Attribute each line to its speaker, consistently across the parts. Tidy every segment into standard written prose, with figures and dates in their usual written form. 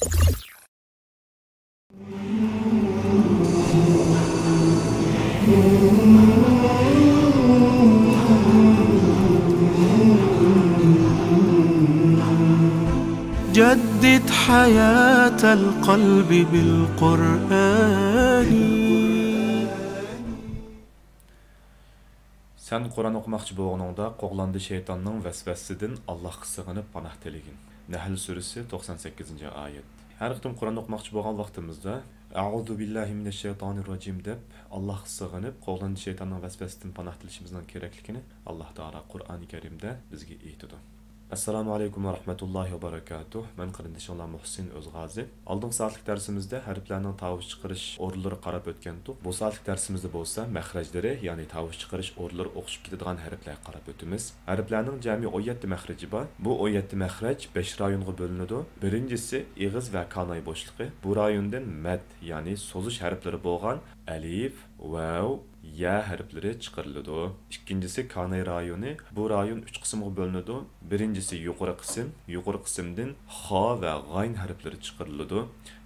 Speaker 1: جدد حياة القلب بالقرآن.
Speaker 2: Sen Kur'an okumakçı boğununda qoğlandı şeytanın vesvesinden Allah'a sığınıp panah tilegin. Nahl suresi 98. ayet. Her qitim Kur'an okumakçı boğan vaqtimizda A'udhu billahi mineşşeytanirracim deb Allah'a sığınıp qo'g'landi şeytanın vesvesinden panah tilishimizning kerakligini Alloh taolo Qur'oni Karimda bizga aytadi. Assalomu alaykum va rahmatullohi va barakatuh. Men qarindishimlar Muhsin O'zg'azi. Oldingi soatlik darsimizda harflarning tovush chiqarish o'rinlari qarab o'tgandik. Bu soatlik darsimizda bo'lsa maxrajlari, ya'ni tovush chiqarish o'rinlari o'qishib ketadigan harflarga qarab o'tamiz. Harflarning jami 17 maxraji bor. Bu 17 maxraj 5 rayonga bo'linadi. Birinchisi ig'iz va kanay bo'shliqi. Bu rayondan mad, ya'ni so'zish harflari bo'lgan alif, vav, ya harflari chiqariladi. İkincisi kanay rayoni. Bu rayon 3 qismga bo'linadi. Birincisi yuqori qism. Yuqori qismdan ha va g'ayn harflari chiqariladi.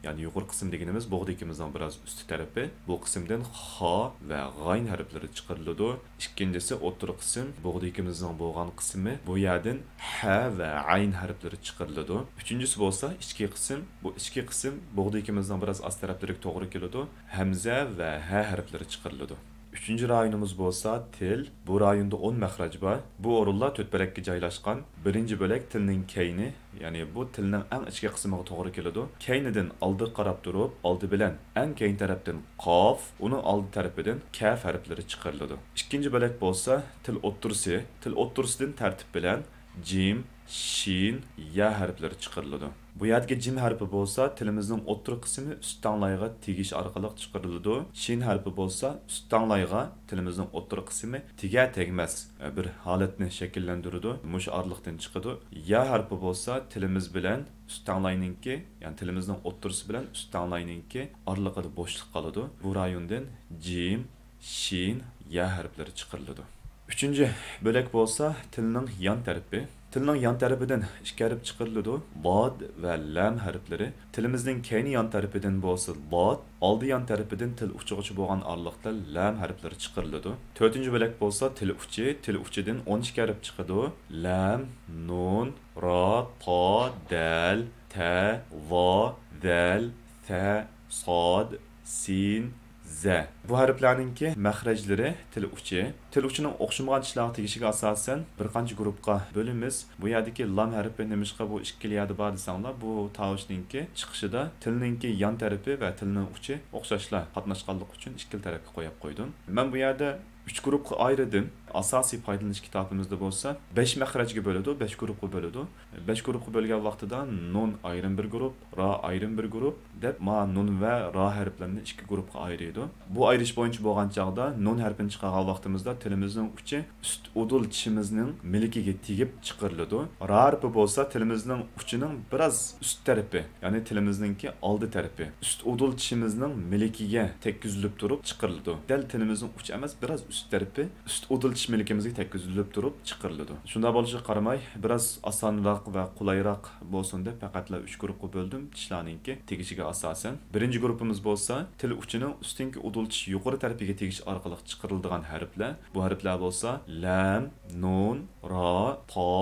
Speaker 2: Yani yuqori qism deganimiz bo'g'dikimizning biroz usti tarafi. Bu qismdan ha va g'ayn harflari chiqariladi. İkincisi o'rta qism. Bo'g'dikimizning bo'lgan qismi. Bu yerdan ha va ayn harflari chiqariladi. Üçüncüsü bo'lsa ichki qism. Bu ichki qism bo'g'dikimizning biroz ast taraflariga to'g'ri keladi. Hamza va ha harflari chiqariladi. Üçüncü rayonumuz bo'lsa til. Bu rayonda 10 maxraj bor. Bu o'rinlar to'rtbarakka joylashgan. Birinchi bo'lak tilning kayni, ya'ni bu tilning eng ichki qismiga to'g'ri keladi. Kaynidan oldi qarab turib, oldi bilan eng kayn tarafdan qof, uning oldi tarafidan kaf harflari chiqariladi. Ikkinchi bo'lak bo'lsa til o'ttirisi. Til o'ttirisidan tartib bilan jim, shin, ya harflari chiqariladi. Bu yerdagi jim harfi bo'lsa tilimizning o'ttir qismi ust tanglayga tegish orqali chiqariladi. Shin harfi bo'lsa ust tanglayga tilimizning o'ttir qismi tega tegmas bir holatni shakllantiradi. Mush orliqdan chiqadi. Ya harfi bo'lsa tilimiz bilan ust tanglayninki, ya'ni tilimizning o'ttirisi bilan ust tanglayninki orliqida bo'shliq qoladi. Bu rayondan jim, shin, ya harflari chiqariladi. Üçüncü bo'lak bo'lsa tilning yon tarafi. Tilning yon tarafidan ikki harf chiqariladi. Bod va lam harflari. Tilimizning keyni yon tarafidan bo'lsa bod, oldi yon tarafidan til uchigacha bo'lgan orliqda lam harflari chiqariladi. To'rtinchi bo'lak bo'lsa til uchidan 12 harf chiqadi. Lam, nun, ra, ta, dal, ta, va, dal, ta, sod, sin, Z. Bu harflarninki maxrajlari til uchi. Til uchining o'xshamagan tishlarga tegishiga asosan bir qancha guruhga bo'lamiz. Bu yerdagi lam harfi nimishqa bu ikkili yerda bor desanglar, bu tovushninki chiqishida tilninki yon tarafi va tilning uchi o'xshashlar qatnashganlik uchun ikkili tarafga qo'yib qo'ydim. Men bu yerda 3 guruhga ayırdım. Asosiy foydalanish kitobimizda bo'lsa 5 maxrajga bo'ladi, 5 guruhga bo'ladi. 5 guruhga bo'lgan vaqtida nun ayrim bir guruh, ra ayrim bir guruh deb ma nun va ra harflarini 2 guruhga ayiradi. Bu ayirish bo'yicha bo'lgan chaqda nun harfini chiqargan vaqtimizda tilimizning uchi ust udul tishimizning milikiga tegib chiqariladi. Ra harfi bo'lsa tilimizning uchining biroz ust tarafi, ya'ni tilimizningki oldi tarafi ust udul tishimizning milikiga tekkizilib turib chiqariladi. Dal tilimizning uchi emas, biroz ust tarafi ust udul tish milikimizga tekkizilib turib chiqariladi. Shunda bo'lishiga qaramay, biroz osonroq va qulayroq bo'lsin deb faqatla 3 guruhga bo'ldim. Tishlarninki tegishiga asosan. Birinchi guruhimiz bo'lsa, til uchining ustinki udul tish yuqori tarafiga tegish orqali chiqariladigan harflar. Bu harflar bo'lsa lam, nun, ra, ta,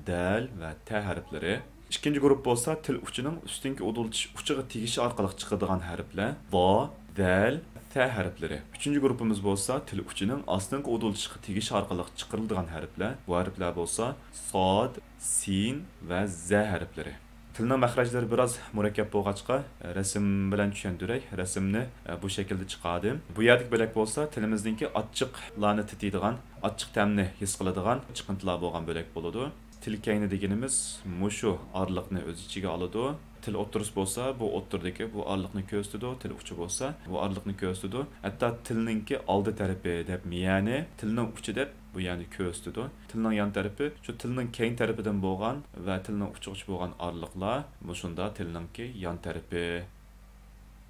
Speaker 2: dal va ta harflari. İkinci guruh bo'lsa, til uchining ustinki udul tish uchiga tegishi orqali chiqadigan harflar. Va, dal, ta harflari. Üçüncü grupumuz bo'lsa, til uchining ostingi udul tishga tegish orqali chiqariladigan harflar. Bu harflar bo'lsa sod, sin va za harflari. Tilning maxrajlari biroz murakkab bo'lg'achqa rasm bilan tushuntiray. Rasmni bu shaklda chiqardim. Bu yerlik bo'lak bo'lsa, tilimizningki achchiqlarni titiydigan, achchiq ta'mni his qiladigan chiqintilar bo'lgan bo'lak bo'ladi. Til kayni deganimiz mushu orliqni o'z ichiga oladi. Til o'ttirisi bo'lsa, bu o'ttirdagi bu orliqni ko'rsatadi. Til uchi bo'lsa, bu orliqni ko'rsatadi. Hatto tilningki oldi tarafi deb, ya'ni tilning uchi deb bu ya'ni ko'rsatadi. Tilning yon tarafi shu tilning keyin tarafidan bo'lgan va tilning uchigacha bo'lgan orliqlar bu shunda tilningki yon tarafi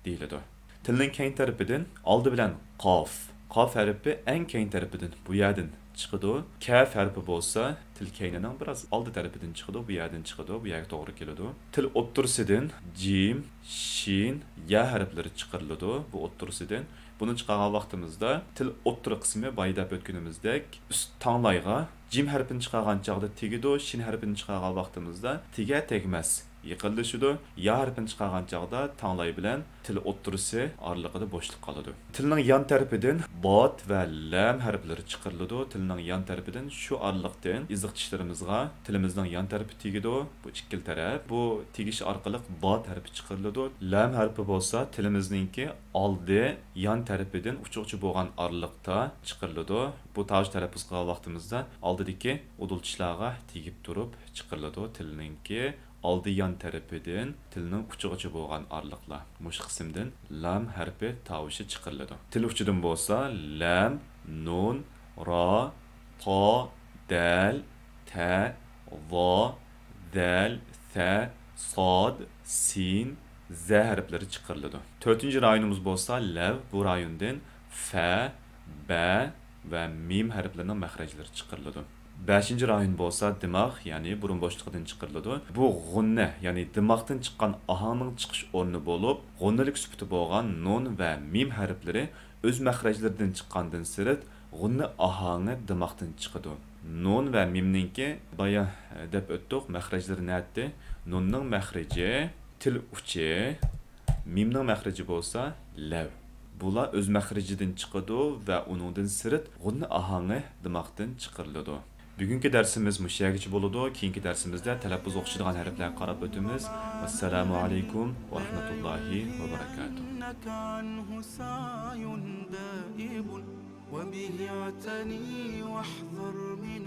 Speaker 2: deyiladi. Tilning keyin tarafidan oldi bilan qof. Qaf harfi eng keng tarafidan bu yerdan chiqadi. Kaf harfi bo'lsa til keynining biroz oldi tarafidan chiqadi, bu yerdan chiqadi, bu yerga to'g'ri keladi. Til o'ttirisidan jim, shin, ya harflari chiqariladi. Bu o'ttirisidan buni chiqargan vaqtimizda til o'ttir qismi boyda o'tganimizdek üst tanglayga jim harfini chiqargan chaqda tegidi, shin harfini chiqargan vaqtimizda tiga tegmas. Yiqilishidi. Ya harfini chiqargan chaqda tanglay bilan til o'ttirisi oralig'ida bo'shliq qoladi. Tilning yon tarafidan bot va lam harflari chiqariladi. Tilning yon tarafidan shu oraliqdan iziq tishlarimizga tilimizning yon tarafi tegidi. Bu ikkil taraf. Bu tegish orqali bot harfi chiqariladi. Lam harfi bo'lsa tilimizningki oldi yon tarafidan uch-uchi bo'lgan oraliqda chiqariladi. Bu taj telaffuz qilgan vaqtimizda oldidagi udul tishlarga tegib turib chiqariladi. Tilningki oldi yon tarafidan tilning uchi bo'lgan oraliqlar. Mush qismdan lam harfi tovushi chiqariladi. Til uchidan bo'lsa lam, nun, ra, ta, dal, ta, va, dal, sa, sod, sin, za harflari chiqariladi. 4-rayonimiz bo'lsa lav, bu rayondan fa, ba va mim harflarining mahrajlari chiqariladi. 5-rayon bo'lsa dimoq, ya'ni burun bo'shligidan chiqariladi. Bu g'unna, ya'ni dimoqdan chiqqan ohangning chiqish o'rni bo'lib, g'unnalik sifati bo'lgan nun va mim harflari o'z mahrajlaridan chiqqandan sirt g'unna ohangi dimoqdan chiqadi. Nun va mimningki boya deb o'tdik, mahrajlari nati? Nunning mahraji til uchi, mimning mahraji bo'lsa lav. Bular o'z mahrajidan chiqadi va uningdan sirt g'unna ohangi dimoqdan chiqariladi. Bugungi darsimiz mushagicha bo'ladi. Keyingi darsimizda talaffuz o'qishadigan harflarga qarab o'tamiz. Assalomu alaykum va rahmatullohi va barakatuh.
Speaker 1: وبه اعتني واحذر من